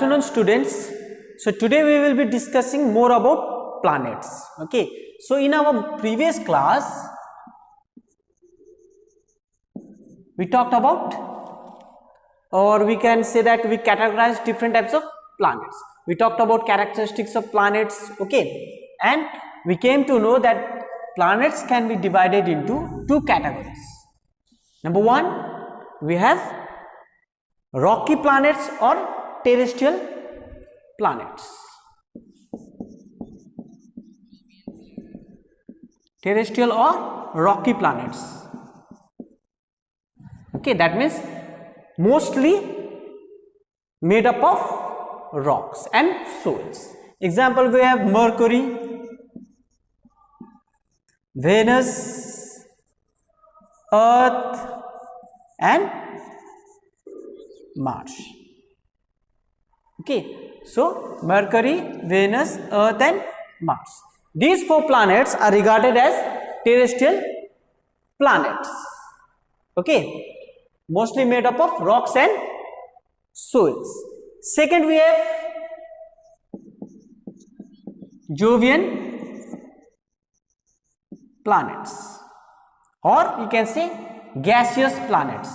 afternoon, students. So today we will be discussing more about planets. Okay, so in our previous class we talked about, or we can say that we categorized different types of planets. We talked about characteristics of planets, okay, and we came to know that planets can be divided into two categories. Number one, we have rocky planets or terrestrial planets. Terrestrial or rocky planets. Okay, that means mostly made up of rocks and soils. Example, we have Mercury, Venus, Earth and Mars. Okay, so Mercury, Venus, Earth and Mars. These four planets are regarded as terrestrial planets. Okay, mostly made up of rocks and soils. Second, we have Jovian planets, or you can say gaseous planets.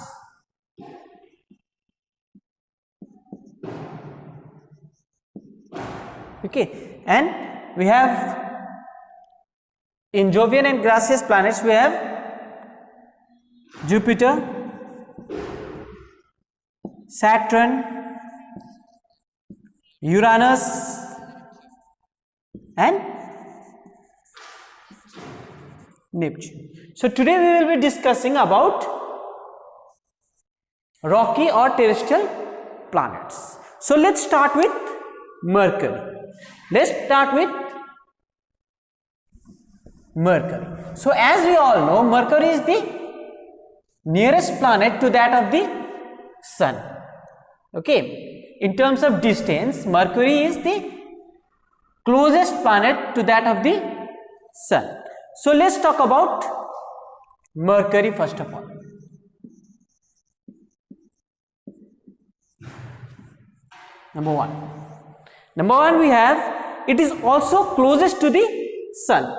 Okay, and we have in Jovian and gaseous planets we have Jupiter, Saturn, Uranus and Neptune. So today we will be discussing about rocky or terrestrial planets. So let's start with Mercury. Let's start with Mercury. So as we all know, Mercury is the nearest planet to that of the Sun. Okay, in terms of distance, Mercury is the closest planet to that of the Sun. So let's talk about Mercury first of all. Number one, we have, it is also closest to the Sun.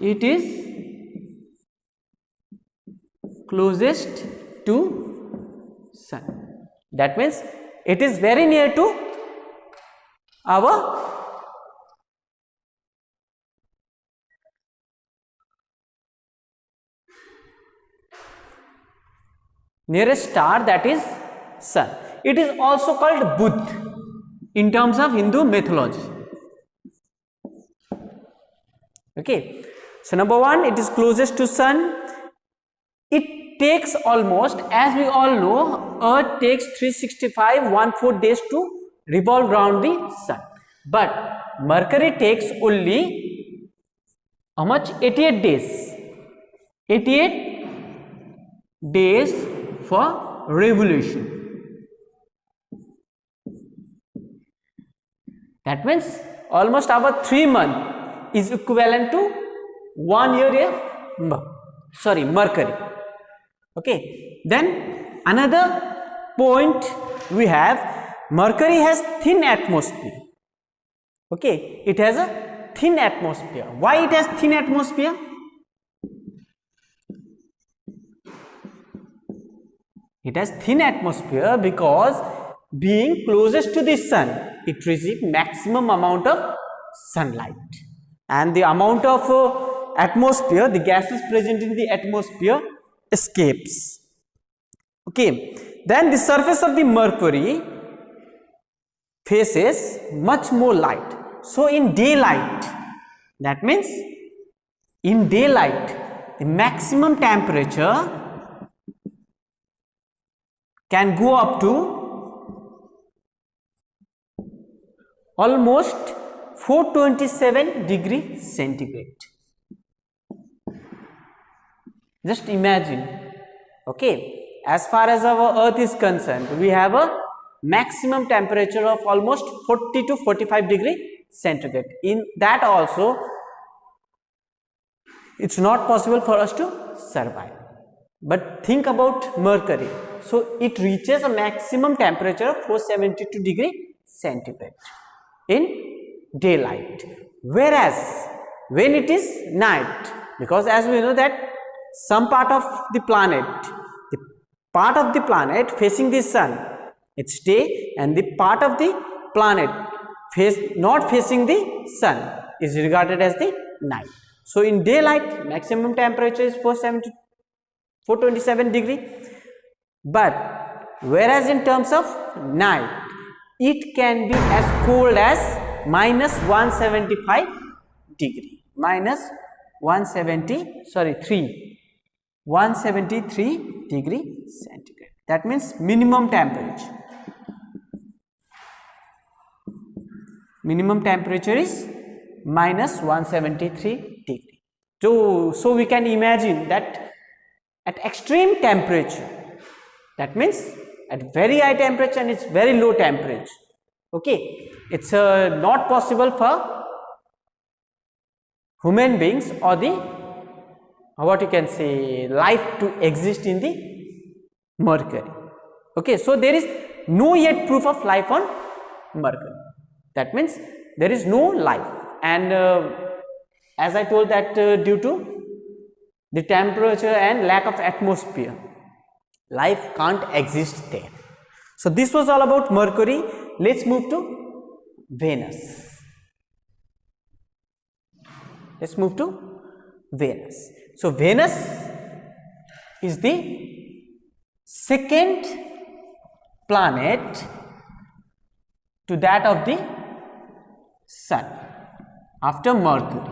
It is closest to Sun. That means it is very near to our nearest star, that is Sun. It is also called Budh in terms of Hindu mythology. Okay, so number one, it is closest to Sun. It takes almost, as we all know, Earth takes 365.14 days to revolve around the Sun, but Mercury takes only how much? 88 days. 88 days for revolution. That means almost our 3 months is equivalent to 1 year of Mercury. Okay, then another point we have, Mercury has thin atmosphere. Okay, it has a thin atmosphere. Why it has thin atmosphere? It has thin atmosphere because being closest to the Sun, it receives maximum amount of sunlight, and the amount of atmosphere, the gases present in the atmosphere escapes. Okay, then the surface of the Mercury faces much more light. So in daylight, that means in daylight, the maximum temperature can go up to almost 427 degrees centigrade. Just imagine. Okay, as far as our Earth is concerned, we have a maximum temperature of almost 40 to 45 degrees centigrade. In that also, it's not possible for us to survive. But think about Mercury. so it reaches a maximum temperature of 472 degree centigrade in daylight, whereas when it is night, because as we know that some part of the planet facing the sun, it's day, and the part of the planet not facing the sun is regarded as the night. So in daylight maximum temperature is 427 degree, but whereas in terms of night it can be as cold as minus 175 degree, minus 173 degree centigrade. That means minimum temperature is minus 173 degree. So we can imagine that at extreme temperature, that means at very high temperature and it's very low temperature, okay, it's not possible for human beings or the what you can say life to exist in the Mercury. Okay, so there is no yet proof of life on Mercury. That means there is no life, and as I told that due to the temperature and lack of atmosphere, life can't exist there. So this was all about Mercury. Let's move to Venus. So Venus is the second planet to that of the Sun after Mercury.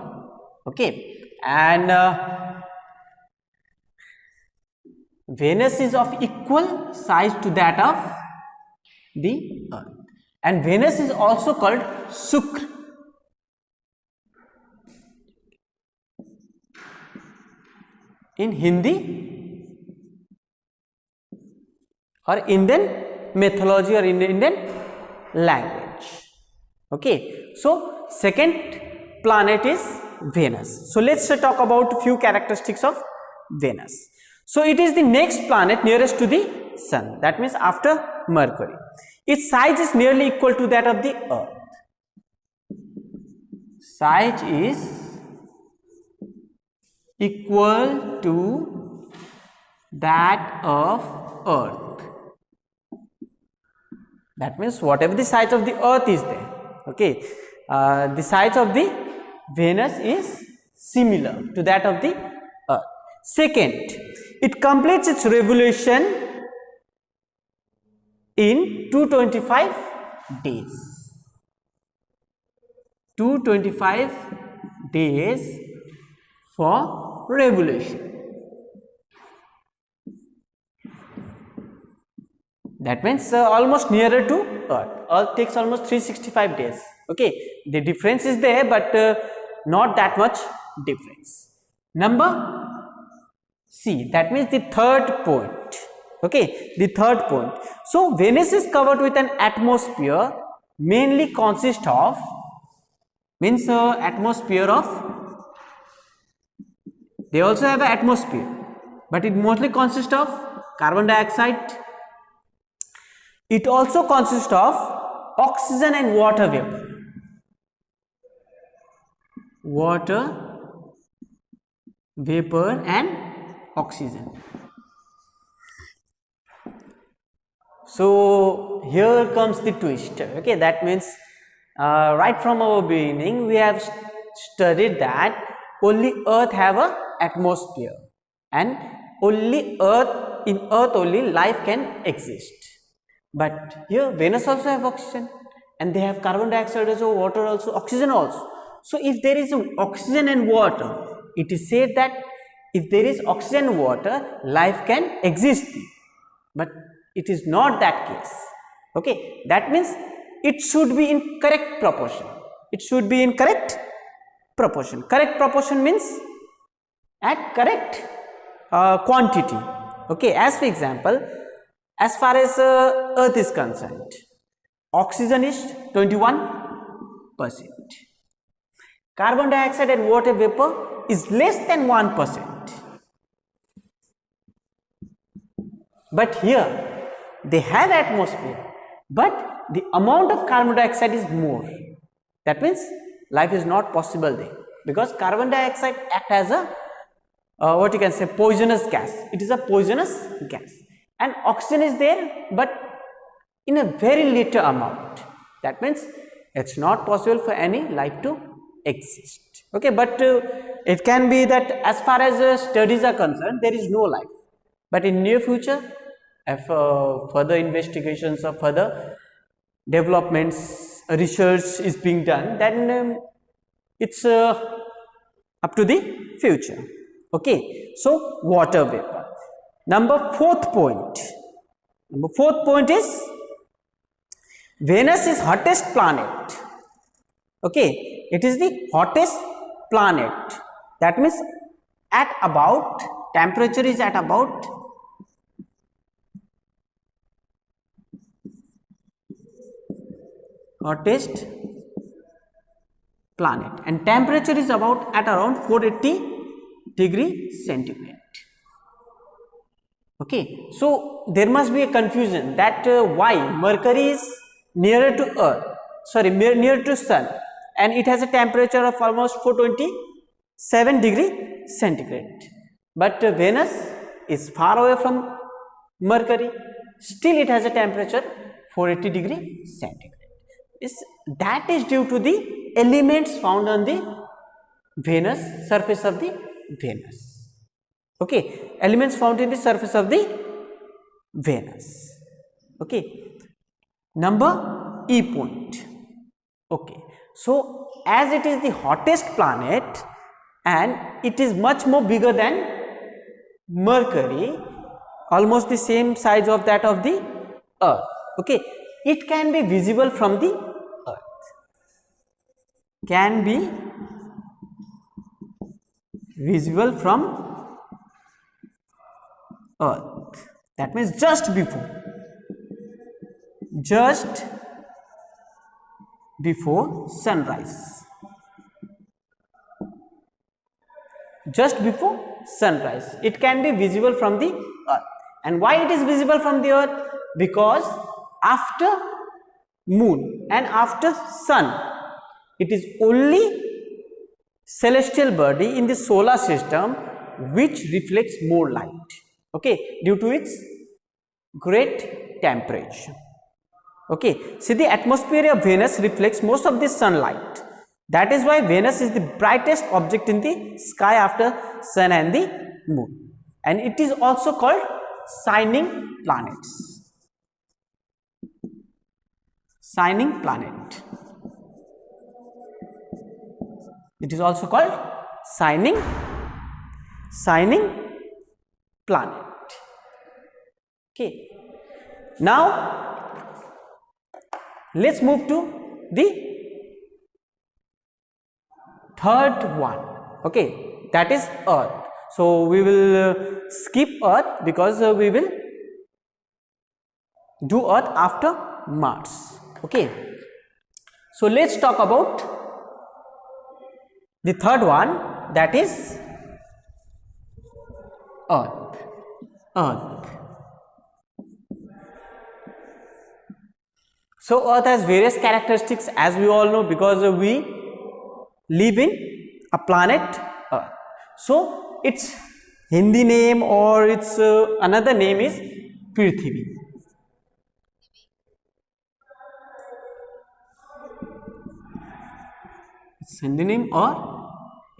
Okay, and Venus is of equal size to that of the Earth, and Venus is also called Shukra. In Hindi or Indian mythology or Indian language. Okay, so second planet is Venus. So let's talk about a few characteristics of Venus. So it is the next planet nearest to the Sun, that means after Mercury. Its size is nearly equal to that of the Earth. Size is equal to that of Earth. That means whatever the size of the Earth is there, okay, the size of the Venus is similar to that of the Earth. Second, it completes its revolution in 225 days. 225 days for revolution. That means almost nearer to Earth. Earth takes almost 365 days. Okay, the difference is there, but not that much difference. Number C, that means the third point. Okay, the third point. So Venus is covered with an atmosphere mainly consists of, atmosphere of, they also have an atmosphere, but it mostly consists of carbon dioxide. It also consists of oxygen and water vapor. Water vapor and oxygen. So here comes the twist. Okay, that means right from our beginning we have studied that only Earth have a atmosphere, and only in Earth only life can exist. But here Venus also have oxygen, and they have carbon dioxide also, water also, oxygen also. So if there is oxygen and water, it is said that if there is oxygen and water, life can exist. But it is not that case. Okay, that means it should be in correct proportion. It should be in correct proportion. Correct proportion means at correct quantity. Okay, as for example, as far as Earth is concerned, oxygen is 21%. Carbon dioxide and water vapor is less than 1%. but here they have atmosphere, but the amount of carbon dioxide is more. That means life is not possible there, because carbon dioxide act as a what you can say, poisonous gas. It is a poisonous gas, and oxygen is there, but in a very little amount. That means it's not possible for any life to exist. Okay, but it can be that as far as studies are concerned, there is no life, but in near future, if further investigations or further developments, research is being done, then it's up to the future. Okay, so water vapor. Fourth point is Venus is hottest planet. Okay, it is the hottest planet. That means at about, temperature is at about hottest planet, and temperature is about at around 480 centigrade. Okay, so there must be a confusion that why Mercury is nearer to Earth, sorry, nearer to Sun, and it has a temperature of almost 427 centigrade, but Venus is far away from Mercury, still it has a temperature 480 centigrade. That is due to the elements found on the Venus, surface of the Venus. Okay, elements found in the surface of the Venus. Okay, number E point. Okay, so as it is the hottest planet and it is much more bigger than Mercury, almost the same size of that of the Earth. Okay, it can be visible from the Earth, can be visible from Earth. That means just before sunrise, just before sunrise it can be visible from the Earth. And why it is visible from the Earth? Because after moon and after sun, it is only celestial body in the solar system which reflects more light. Okay, due to its great temperature. Okay, see, the atmosphere of Venus reflects most of the sunlight. That is why Venus is the brightest object in the sky after sun and the moon, and it is also called shining planets. Shining planet. It is also called shining planet. Okay, now let's move to the third one. Okay, that is Earth. So we will skip Earth because we will do Earth after Mars. Okay, so let's talk about the third one, that is Earth. So Earth has various characteristics, as we all know, because we live in a planet Earth. So its Hindi name or its another name is Prithvi. Its Hindi name, or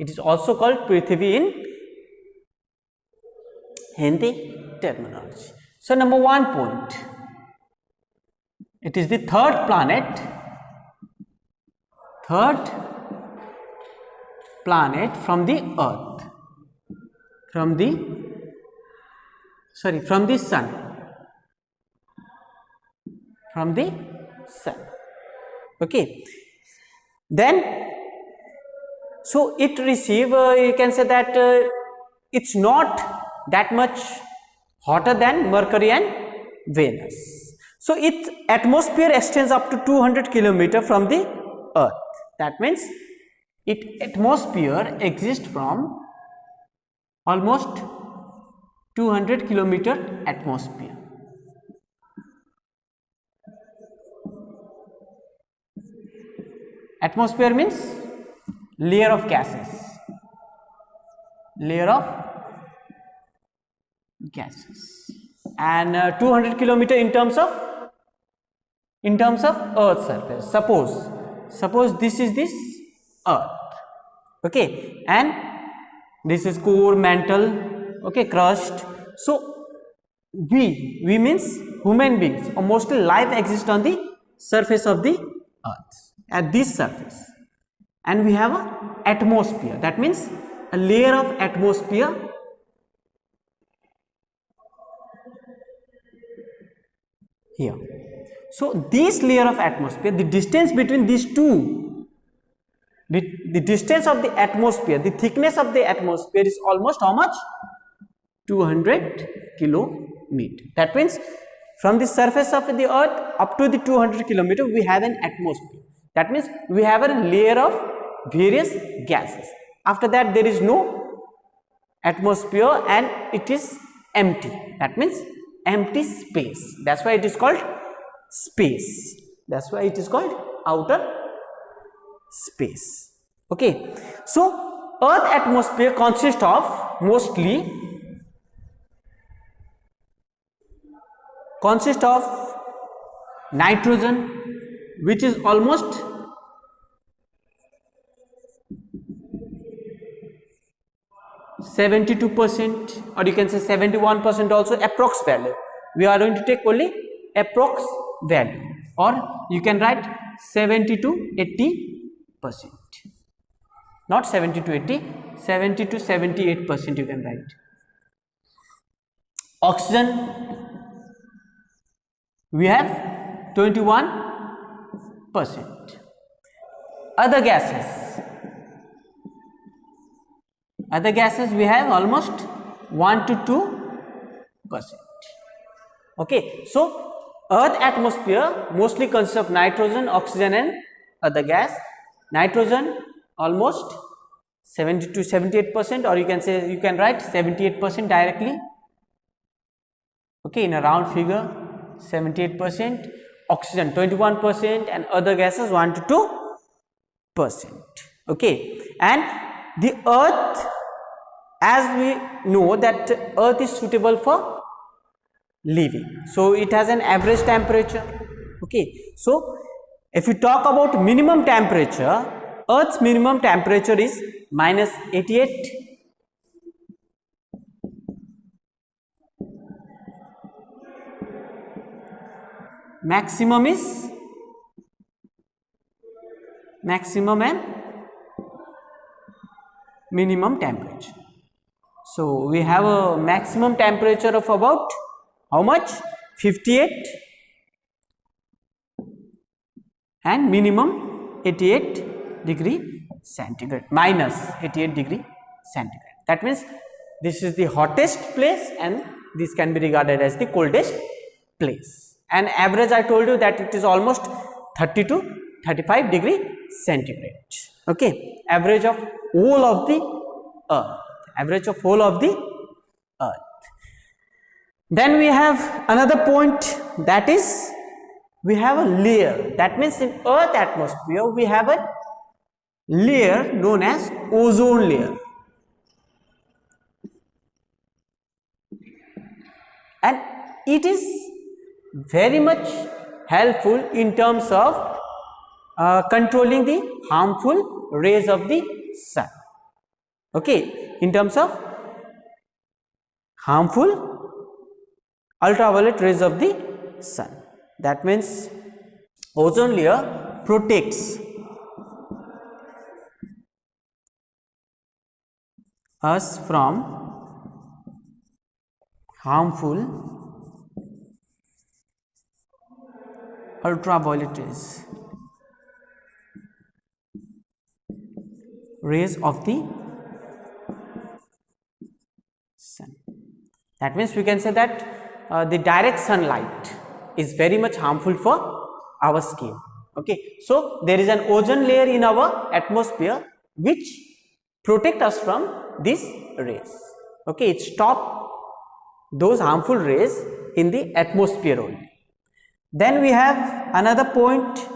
it is also called Prithvi in Hindi terminology. So number 1 point, it is the third planet from the Earth, from the sun, okay. Then so it receive, you can say that it's not that much hotter than Mercury and Venus. So its atmosphere extends up to 200 km from the Earth. That means its atmosphere exists from almost 200 km atmosphere. Atmosphere means layer of gases. Layer of gases. And 200 kilometer in terms of Earth's surface. Suppose this is this Earth. Okay, and this is core, mantle, okay, crust. So we means human beings, or mostly life exists on the surface of the Earth, at this surface, and we have a atmosphere. That means a layer of atmosphere here. So this layer of atmosphere, the distance between these two, the distance of the atmosphere, the thickness of the atmosphere is almost how much? 200 kilometer. That means from the surface of the Earth up to the 200 kilometer we have an atmosphere. That means we have a layer of various gases. After that there is no atmosphere and it is empty. That means empty space. That's why it is called space. That's why it is called outer space. Okay. So Earth atmosphere consists of nitrogen, which is almost 72%, or you can say 71% also, approx value. We are going to take only approx value, or you can write 70 to 80%. Not 70 to 80, 70 to 78% you can write. Oxygen, we have 21%. Other gases we have almost 1 to 2%. Okay, so Earth atmosphere mostly consists of nitrogen, oxygen and other gas. Nitrogen almost 70 to 78%, or you can say, you can write 78% directly. Okay, in a round figure, 78%, oxygen 21% and other gases 1 to 2%. Okay, and the Earth, as we know that Earth is suitable for living, so it has an average temperature. Okay, so if we talk about minimum temperature, Earth's minimum temperature is -88. Maximum and minimum temperature. So we have a maximum temperature of about how much? 58 and minimum 88 degree centigrade, -88 degree centigrade. That means this is the hottest place and this can be regarded as the coldest place. And average, I told you that it is almost 30 to 35 degree centigrade. Okay, average of whole of the Earth. Then we have another point, that is we have a layer. That means in Earth atmosphere we have a layer known as ozone layer, and it is very much helpful in terms of controlling the harmful rays of the sun. Okay, in terms of harmful ultraviolet rays of the sun. That means ozone layer protects us from harmful ultraviolet rays of the sun. That means we can say that the direct sunlight is very much harmful for our skin. Okay, so there is an ozone layer in our atmosphere which protect us from these rays. Okay, it stop those harmful rays in the atmosphere only. Then we have another point,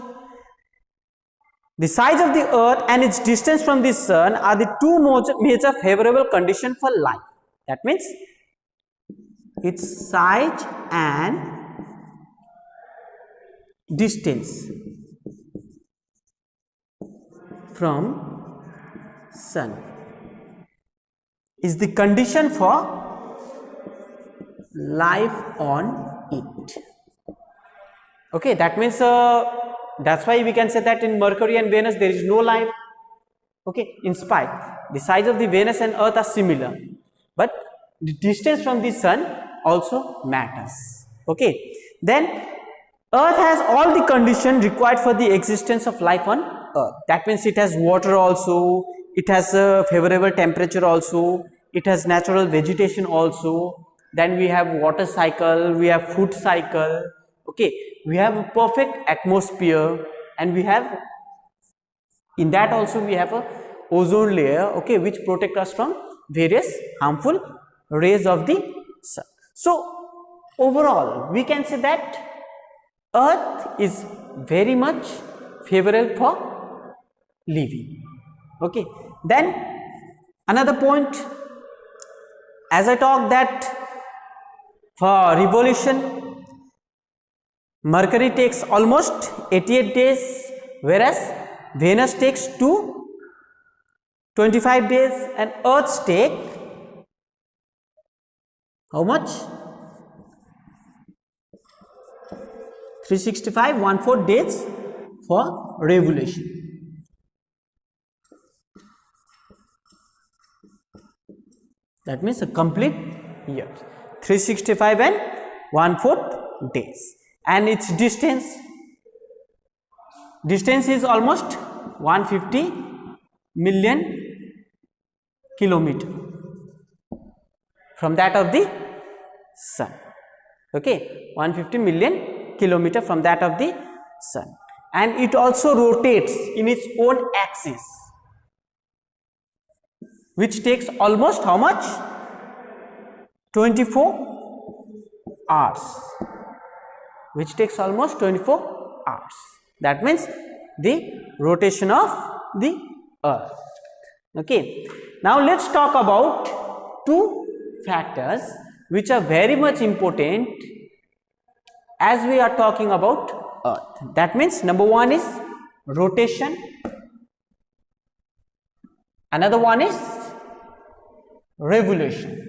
The size of the earth and its distance from the sun are the two major favorable conditions for life. That means its size and distance from sun is the condition for life on it. Okay, that means that's why we can say that in Mercury and Venus there is no life. Okay, in spite the size of the Venus and Earth are similar, but the distance from the sun also matters. Okay, then Earth has all the conditions required for the existence of life on Earth. That means it has water also, it has a favorable temperature also, it has natural vegetation also, then we have water cycle, we have food cycle, okay, we have a perfect atmosphere, and we have, in that also we have a ozone layer, okay, which protect us from various harmful rays of the sun. So overall we can say that Earth is very much favorable for living. Okay, then another point, as I talked that for revolution Mercury takes almost 88 days, whereas Venus takes 25 days, and Earth's take how much? 365 days for revolution. That means a complete year. 365 and 1/4 days. And its distance is almost 150 million kilometer from that of the sun. Okay, 150 million kilometer from that of the sun, and it also rotates in its own axis, which takes almost how much? 24 hours, which takes almost 24 hours. That means the rotation of the earth. Okay, now let's talk about two factors which are very much important as we are talking about earth. That means number one is rotation, another one is revolution.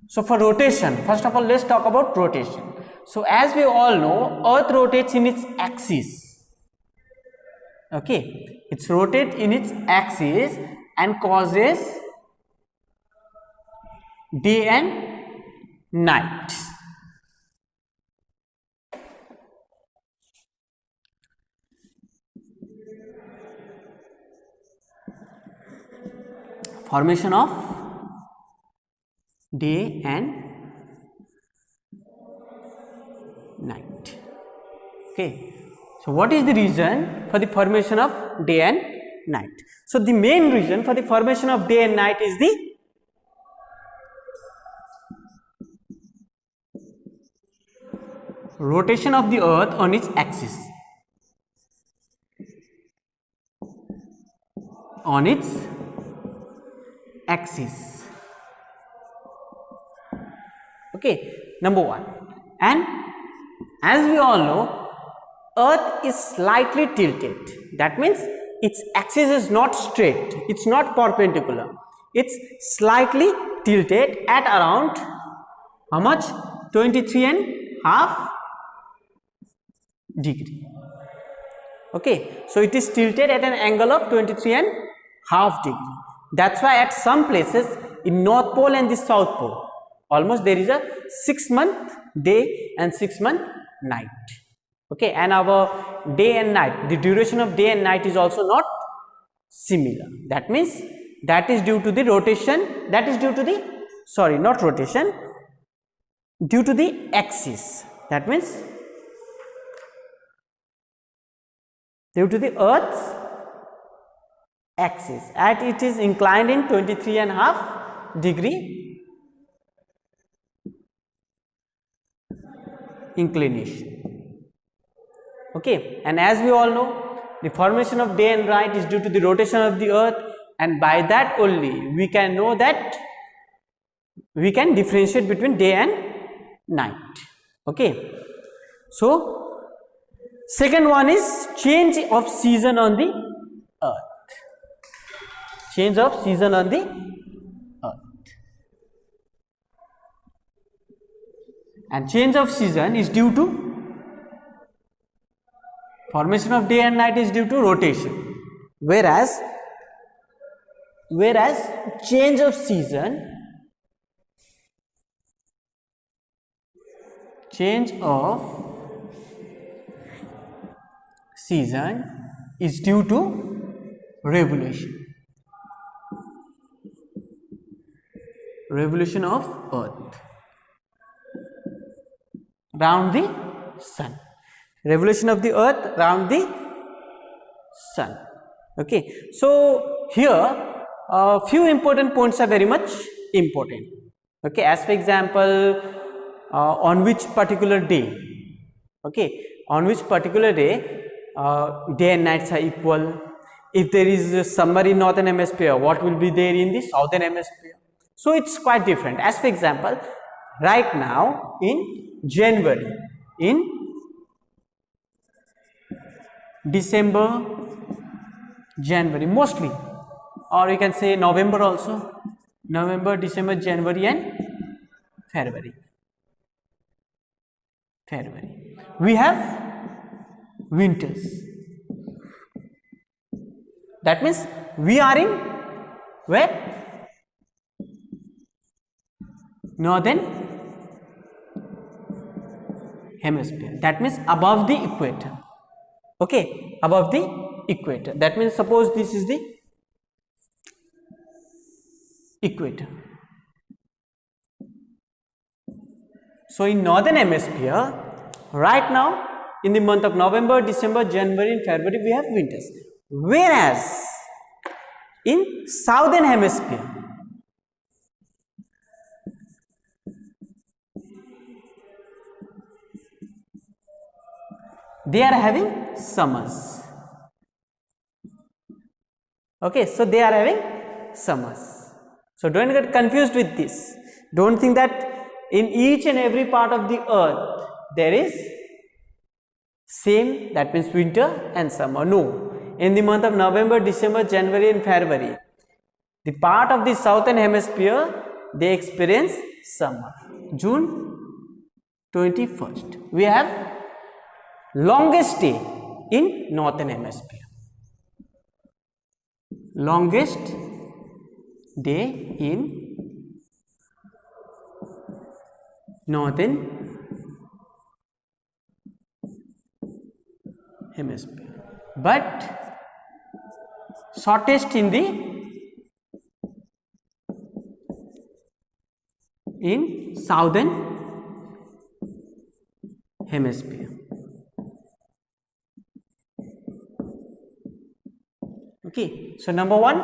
So for rotation, first of all let's talk about rotation. So as we all know, earth rotates in its axis. Okay, it's rotate in its axis and causes day and night. Formation of day and night. Okay, so what is the reason for the formation of day and night? So the main reason for the formation of day and night is the rotation of the earth on its axis. On its axis. Okay, number one. And as we all know, earth is slightly tilted. That means its axis is not straight, it's not perpendicular, it's slightly tilted at around how much? 23.5 degree. Okay, so it is tilted at an angle of 23.5 degree. That's why at some places in North Pole and the South Pole, almost there is a 6-month day and 6-month night. Okay, and our day and night, the duration of day and night is also not similar. That means that is due to the rotation, that is due to the, sorry, not rotation, due to the axis. That means due to the earth's axis, and it is inclined in 23.5 degree inclination. Okay, and as we all know, the formation of day and night is due to the rotation of the earth, and by that only we can know that we can differentiate between day and night. Okay, so second one is change of season on the earth. Change of season on the earth. And change of season is due to formation of day and night is due to rotation, whereas change of season is due to revolution of earth round the sun, revolution of the earth round the sun. Okay, so here a few important points are very much important. Okay, as for example, on which particular day, okay, on which particular day day and nights are equal. If there is a summer in northern hemisphere, what will be there in the southern hemisphere? So it's quite different. As for example, right now in January, in December, January mostly, or you can say November also, November, December, January and February. We have winters. That means we are in where? Northern hemisphere. That means above the equator. Okay, above the equator. That means suppose this is the equator. So in northern hemisphere, right now in the month of November, December, January and February we have winters, whereas in southern hemisphere they are having summers. Okay, so they are having summers. So don't get confused with this. Don't think that in each and every part of the earth there is same, that means winter and summer. No, in the month of November, December, January and February, the part of the southern hemisphere they experience summer. June 21st we have longest day in northern hemisphere. Longest day in northern hemisphere, but shortest in the southern hemisphere. Okay, so number one,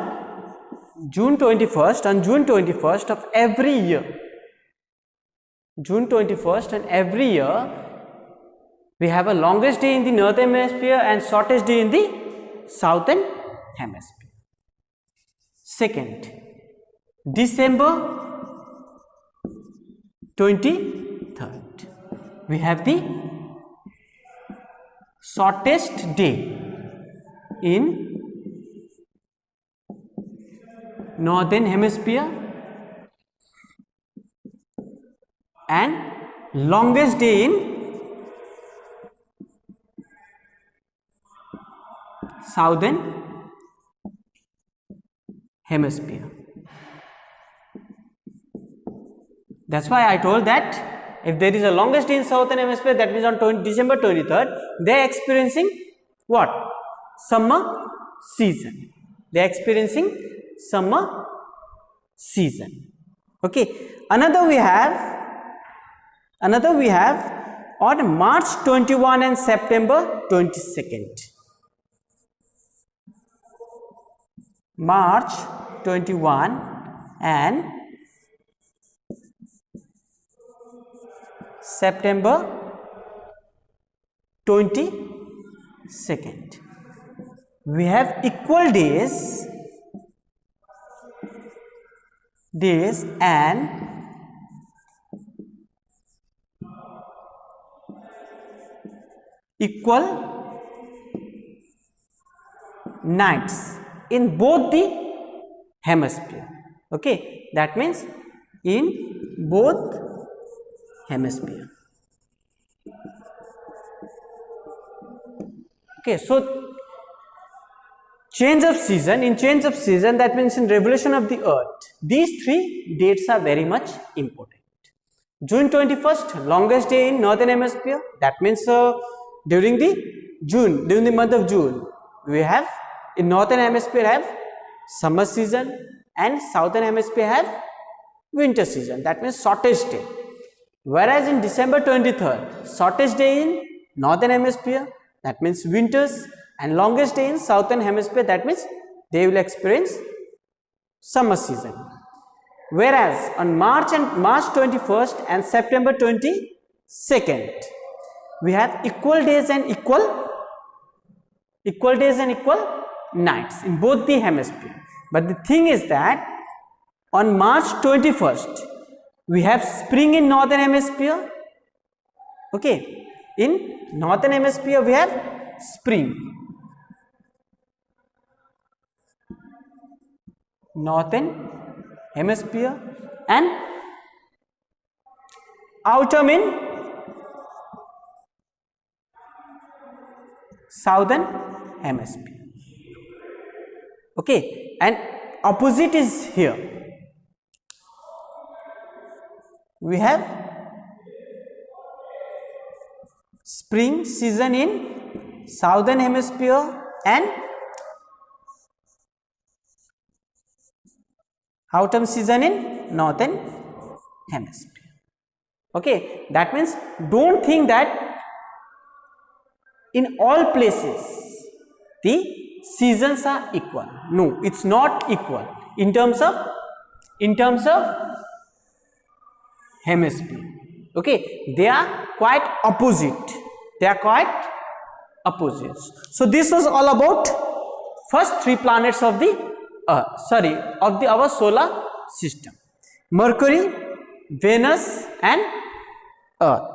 June 21st, on June 21st of every year, June 21st and every year we have a longest day in the northern hemisphere and shortest day in the southern hemisphere. Second, December 23rd we have the shortest day in northern hemisphere and longest day in southern hemisphere. That's why I told that if there is a longest day in southern hemisphere, that means on December 23rd they are experiencing what? Summer season. They are experiencing summer season. Okay, another we have on March 21 and September 22nd. March 21 and September 22nd. second. We have equal days and equal nights in both the hemisphere. Okay, that means in both hemisphere. Okay, so change of season, that means in revolution of the earth, these three dates are very much important. June 21st, longest day in northern hemisphere, that means during the month of June, we have in northern hemisphere have summer season and southern hemisphere have winter season, that means shortest day. Whereas in December 23rd, shortest day in northern hemisphere, that means winters, and longest day in southern hemisphere, that means they will experience summer season. Whereas on March 21st and September 22nd, we have equal days and equal nights in both the hemisphere. But the thing is that on March 21st, we have spring in northern hemisphere. Okay, in northern hemisphere we have spring. Northern hemisphere, and autumn in southern hemisphere. Okay, and opposite is here. We have spring season in southern hemisphere and autumn season in northern hemisphere. Okay, that means don't think that in all places the seasons are equal. No, it's not equal in terms of hemisphere. Okay, they are quite opposite. So this was all about first three planets of the our solar system: Mercury, Venus and Earth.